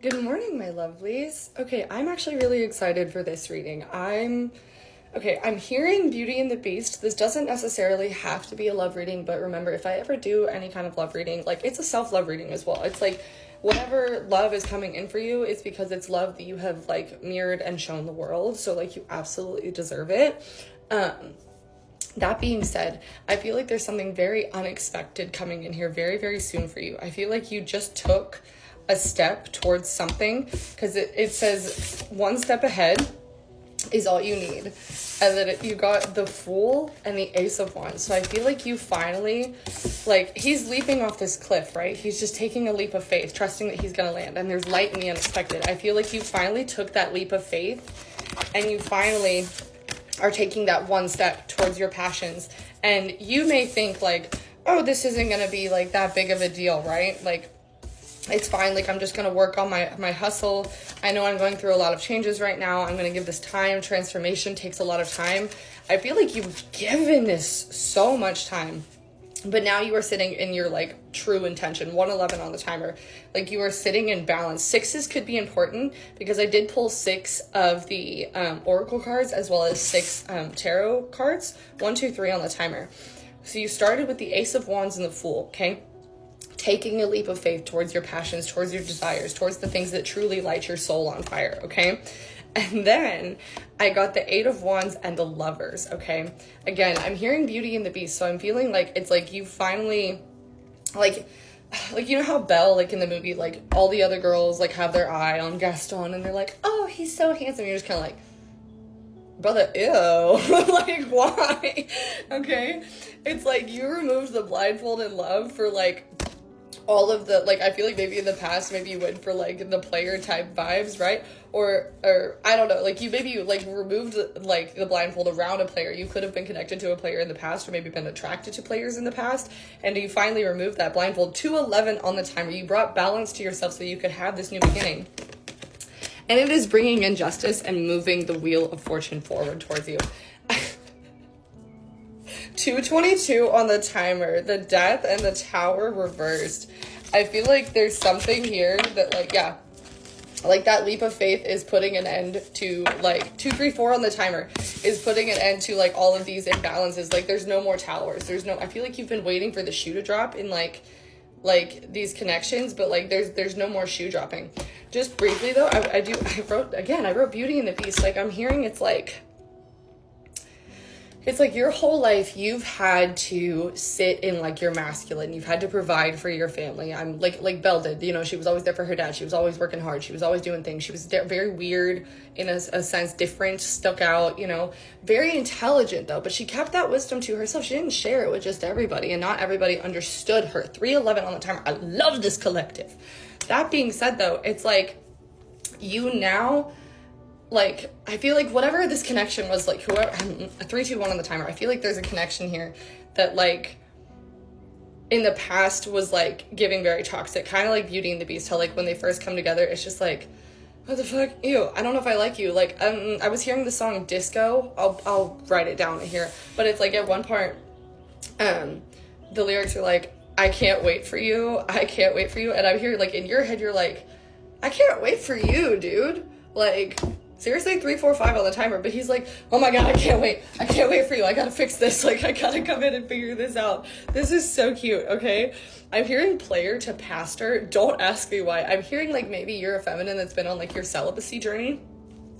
Good morning, my lovelies. Okay, I'm actually really excited for this reading. I'm hearing Beauty and the Beast. This doesn't necessarily have to be a love reading, but remember, if I ever do any kind of love reading, like, it's a self-love reading as well. It's like whatever love is coming in for you, it's because it's love that you have like mirrored and shown the world. So like you absolutely deserve it. That being said, I feel like there's something very unexpected coming in here very, very soon for you. I feel like you just took a step towards something, because it says one step ahead is all you need, and then you got the Fool and the Ace of Wands. So I feel like you finally, like, he's leaping off this cliff, right? He's just taking a leap of faith, trusting that he's gonna land, and there's light in the unexpected. I feel like you finally took that leap of faith, and you finally are taking that one step towards your passions. And you may think like, oh, this isn't gonna be like that big of a deal, right? Like, it's fine. Like, I'm just going to work on my hustle. I know I'm going through a lot of changes right now. I'm going to give this time. Transformation takes a lot of time. I feel like you've given this so much time, but now you are sitting in your like true intention. 111 on the timer. Like, you are sitting in balance. Sixes could be important because I did pull 6 of the oracle cards as well as 6 tarot cards. 1, 2, 3 on the timer. So you started with the Ace of Wands and the Fool. Okay. Taking a leap of faith towards your passions, towards your desires, towards the things that truly light your soul on fire, okay? And then I got the 8 of Wands and the Lovers, okay? Again, I'm hearing Beauty and the Beast, so I'm feeling like it's like you finally, like you know how Belle, like in the movie, like all the other girls like have their eye on Gaston and they're like, oh, he's so handsome. You're just kind of like, brother, ew. Like, why? Okay? It's like you removed the blindfold in love for like all of the, like, I feel like maybe in the past, maybe you went for like the player type vibes, right? Or I don't know, like you maybe like removed like the blindfold around a player. You could have been connected to a player in the past, or maybe been attracted to players in the past, and you finally removed that blindfold. 211 on the timer. You brought balance to yourself so you could have this new beginning. And it is bringing in justice and moving the wheel of fortune forward towards you. 222 on the timer, the Death and the Tower reversed. I feel like there's something here that, like, yeah, like that leap of faith is putting an end to, like, 234 on the timer is putting an end to, like, all of these imbalances. Like, there's no more towers. There's no, I feel like you've been waiting for the shoe to drop in, like these connections, but, like, there's no more shoe dropping. Just briefly, though, I wrote Beauty and the Beast. Like, I'm hearing it's like your whole life you've had to sit in like your masculine. You've had to provide for your family. I'm like Belle did, you know, she was always there for her dad. She was always working hard. She was always doing things. She was very weird in a sense, different, stuck out, you know, very intelligent though, but she kept that wisdom to herself. She didn't share it with just everybody, and not everybody understood her. 311 on the timer. I love this collective. That being said though, it's like you now, like, I feel like whatever this connection was, like, whoever, 321 on the timer, I feel like there's a connection here that, like, in the past was, like, giving very toxic, kind of like Beauty and the Beast, how, like, when they first come together, it's just like, what the fuck, ew, I don't know if I like you. Like, I was hearing the song Disco, I'll write it down here, but it's, like, at one part, the lyrics are, like, I can't wait for you, and I'm here, like, in your head, you're like, I can't wait for you, dude, like, seriously, 345 on the timer, but he's like, oh my god, I can't wait for you, I gotta fix this, like, I gotta come in and figure this out. This is so cute, okay? I'm hearing player to pastor. Don't ask me why. I'm hearing, like, maybe you're a feminine that's been on, like, your celibacy journey,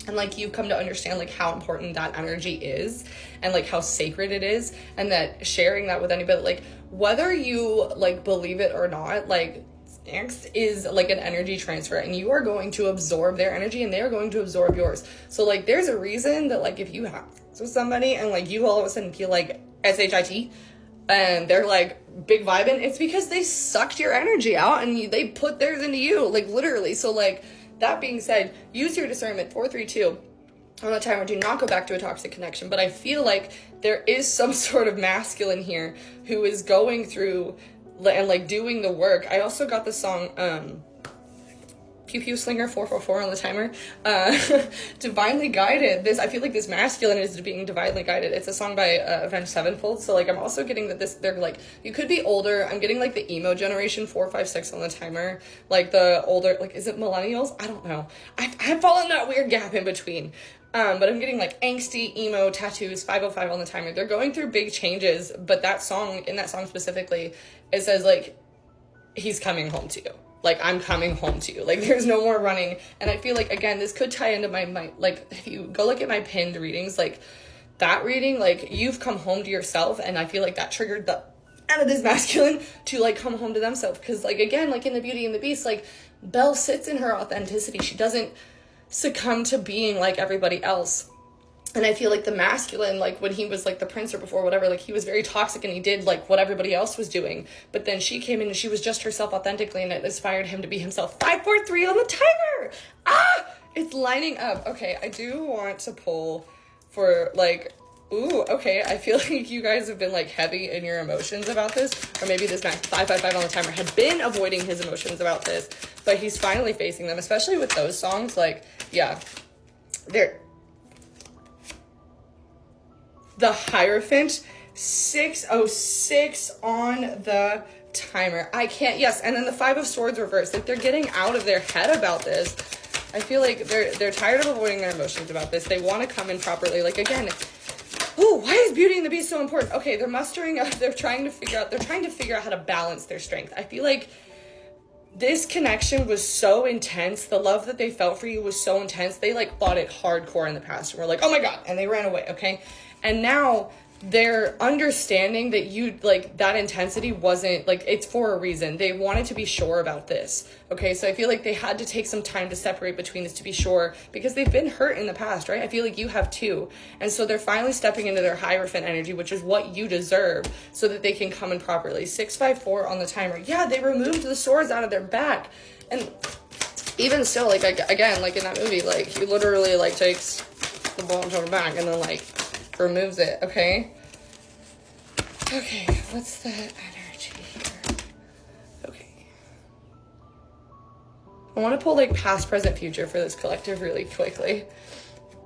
and, like, you've come to understand, like, how important that energy is, and, like, how sacred it is, and that sharing that with anybody, like, whether you, like, believe it or not, like, X is like an energy transfer, and you are going to absorb their energy and they're going to absorb yours. So, like, there's a reason that, like, if you have sex with somebody and, like, you all of a sudden feel like SHIT and they're, like, big vibing, it's because they sucked your energy out and they put theirs into you, like, literally. So, like, that being said, use your discernment. 432 on the timer. Do not go back to a toxic connection. But I feel like there is some sort of masculine here who is going through and, like, doing the work. I also got the song Pew Pew Slinger 444 on the timer. Divinely Guided. I feel like this masculine is being divinely guided. It's a song by Avenged Sevenfold. So like I'm also getting that they're like, you could be older. I'm getting like the emo generation 456 on the timer. Like the older, like, is it millennials? I don't know. I've fallen that weird gap in between. But I'm getting like angsty, emo, tattoos, 505 on the timer. They're going through big changes, but in that song specifically, it says like, he's coming home to you. Like, I'm coming home to you. Like, there's no more running. And I feel like, again, this could tie into my like, if you go look at my pinned readings, like, that reading, like, you've come home to yourself, and I feel like that triggered the end of this masculine to, like, come home to themselves. Because, like, again, like, in the Beauty and the Beast, like, Belle sits in her authenticity. She doesn't succumb to being like everybody else. And I feel like the masculine, like when he was like the prince or before, whatever, like he was very toxic and he did like what everybody else was doing. But then she came in and she was just herself authentically, and it inspired him to be himself. 543 on the timer. It's lining up. Okay, I do want to pull for like, ooh, okay, I feel like you guys have been like heavy in your emotions about this, or maybe this man 555 on the timer had been avoiding his emotions about this, but he's finally facing them, especially with those songs. Like, yeah, they're the Hierophant 606 on the timer. I can't, yes, and then the 5 of Swords reversed. Like, they're getting out of their head about this. I feel like they're tired of avoiding their emotions about this. They want to come in properly. Like, again, ooh, why is Beauty and the Beast so important? Okay, they're trying to figure out how to balance their strength. I feel like this connection was so intense. The love that they felt for you was so intense. They like fought it hardcore in the past and were like, oh my God, and they ran away, okay? And now they're understanding that you, like, that intensity wasn't, like, it's for a reason. They wanted to be sure about this, okay? So I feel like they had to take some time to separate between this to be sure, because they've been hurt in the past, right? I feel like you have too. And so they're finally stepping into their Hierophant energy, which is what you deserve, so that they can come in properly. 654 on the timer. Yeah, they removed the swords out of their back. And even still, like, again, like in that movie, like, he literally, like, takes the bones on the back and then, like, removes it, okay? Okay, what's the energy here? Okay. I want to pull, like, past, present, future for this collective really quickly.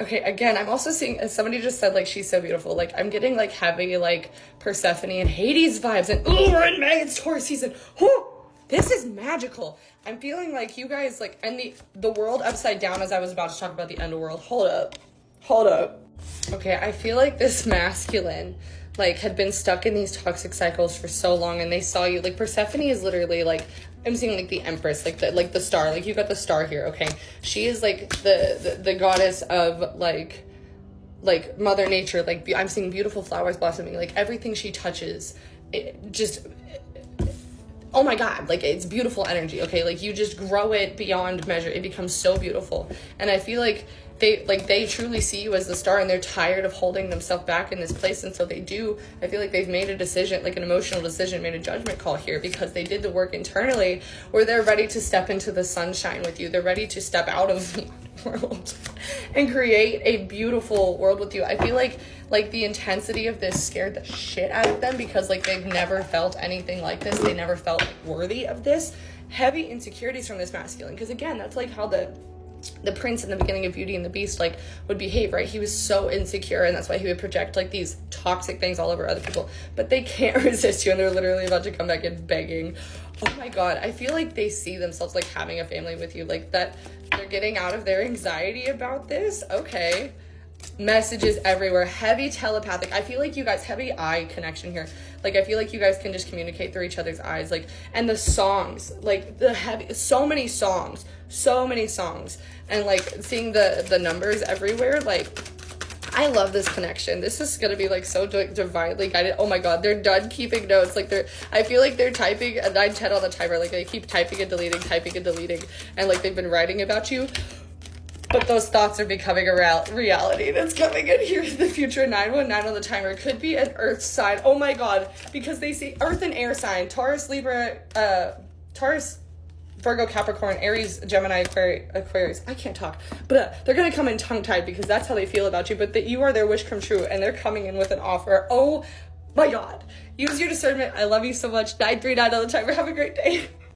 Okay, again, I'm also seeing, as somebody just said, like, she's so beautiful. Like, I'm getting, like, heavy, like, Persephone and Hades vibes. And, ooh, we're in May, it's Taurus season. Whoo! This is magical. I'm feeling like you guys, like, and the world upside down, as I was about to talk about the end of world. Hold up. Okay, I feel like this masculine, like, had been stuck in these toxic cycles for so long, and they saw you. Like, Persephone is literally, like, I'm seeing, like, the Empress, like the star. Like, you got the star here, okay? She is, like, the goddess of, like, Mother Nature. Like, I'm seeing beautiful flowers blossoming. Like, everything she touches, it just, oh my God, like, it's beautiful energy, okay? Like, you just grow it beyond measure. It becomes so beautiful. And I feel like they truly see you as the star, and they're tired of holding themselves back in this place. And so I feel like they've made a decision, like an emotional decision, made a judgment call here, because they did the work internally where they're ready to step into the sunshine with you. They're ready to step out of the world and create a beautiful world with you. I feel like the intensity of this scared the shit out of them, because like they've never felt anything like this. They never felt worthy of this. Heavy insecurities from this masculine, because again, that's like how the prince in the beginning of Beauty and the Beast, like, would behave, right? He was so insecure, and that's why he would project, like, these toxic things all over other people. But they can't resist you, and they're literally about to come back in begging. Oh my God, I feel like they see themselves, like, having a family with you, like, that they're getting out of their anxiety about this. Okay. Messages everywhere, heavy telepathic. I feel like you guys, heavy eye connection here. Like, I feel like you guys can just communicate through each other's eyes. Like, and the songs, like so many songs, and like seeing the numbers everywhere. Like, I love this connection. This is gonna be like so divinely guided. Oh my God, they're done keeping notes. Like, I feel like they're typing a 9-10 on the timer. Like, they keep typing and deleting, and like they've been writing about you. But those thoughts are becoming a reality that's coming in here in the future. 919 on the timer could be an earth sign. Oh my God, because they see earth and air sign. Taurus, Libra, Taurus, Virgo, Capricorn, Aries, Gemini, Aquarius. I can't talk. But they're going to come in tongue-tied, because that's how they feel about you. But that you are their wish come true, and they're coming in with an offer. Oh my God. Use your discernment. I love you so much. 939 on the timer. Have a great day.